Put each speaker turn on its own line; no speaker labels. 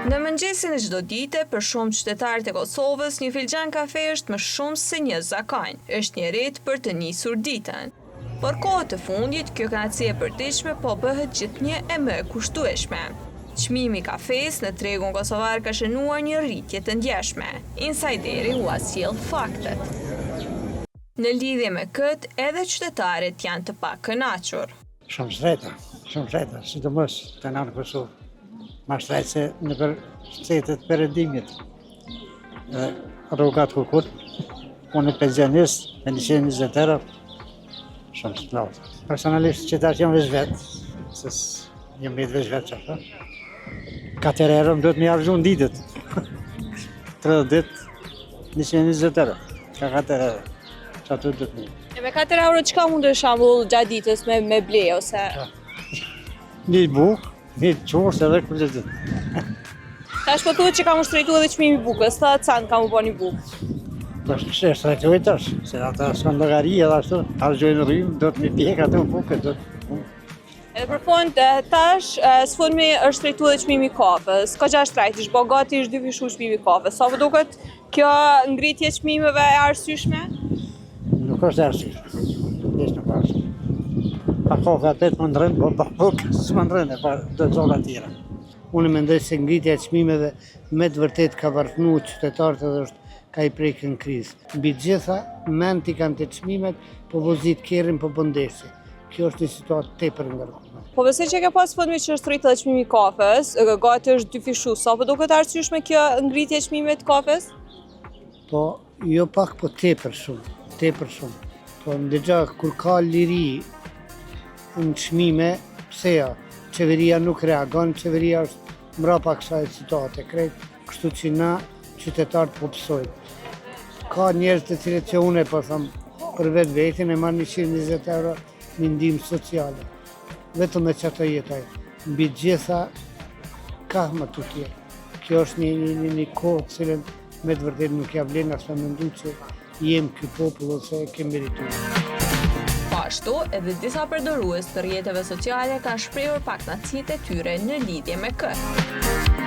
Në mëngjesin e çdo dite, për shumë qytetarët e Kosovës, një filxhan kafe është më shumë se një zakonj, është një rit për të nisur ditën. Por kohët të fundit, kjo kënaqësi e përditshme po bëhet gjithnjë e më e kushtueshme. Çmimi i kafes në tregun kosovar ka shënuar një rritje të ndjeshme. Insideri u sjell faktet. Në lidhje me këtë, edhe qytetarët janë të pakënaqur.
Shumë shreta, sidomos të në Kosovë. Ma shtrejtë se në për shtetet perëndimit. Rrugat Kukut, unë pensionist, me 120 euro, shumë splaut. Personalisht qytetarët jam veç vetë, se jam veç vetë që 4 euro më duhet me argju në ditët. 30 ditë, 120 euro, ka 4 euro, që ato duhet me.
E me 4 euro çka mund të shambull gjatë ditës me ble, ose?
Një bukë, një qorës edhe kërë gjithë ditë.
Tash po thuhet që kam ushtrejtu edhe çmimi i bukës, sa can kam u bë një bukë.
Po shtrejtoj tash, se ata s'kan llogari edhe ashtu, argjojnë rrymë, do të mi pjek atë bukë, do të.
Edhe për fund, tash, sfundmi është shtrejtu edhe çmimi i kafës. Ka gjatë shtrejt, ish bo gati, ish dy vishu çmimi i kafës. Sa po duket kjo ngritje çmimeve e arsyeshme?
Nuk është e arsyeshme. Nuk është. Pa kafe atë të më ndrënë, po bukë s'më ndrënë, pa do zolla tjera. Unë mendoj se ngritja e çmimeve me të vërtet ka varfënuar qytetarët edhe ka i prekë në krizë. Mbi gjitha, mend i kanë të çmimet, po vozit kerrin, po bondesi. Kjo është një situatë tepër ngarkuar.
Po besoj që ke pas fundmi që është rritë edhe çmimi i kafes, gati është dy fishu, sa po duket arsyeshme kjo ngritje e çmimeve të kafes?
Po, jo pak, po tepër shumë. Po ndëgja kur ka liri në çmime, pse ja, qeveria nuk reagon, qeveria është mbrapa kësaj situate, krejt, kështu që na qytetarët po pësojnë. Ka njerëz të cilët që unë po them për vetë vetin e marr 120 euro në ndihmë sociale. Vetëm me çato jetoj. Mbi gjitha ka më të tjerë. Kjo është një kohë cilën me të vërtetë nuk ja vlen as me mendu që jem ky popull ose e kem merituar.
Ashtu, edhe disa përdorues të rrjeteve sociale kanë shprehur pakënaqësitë e tyre në lidhje me këtë.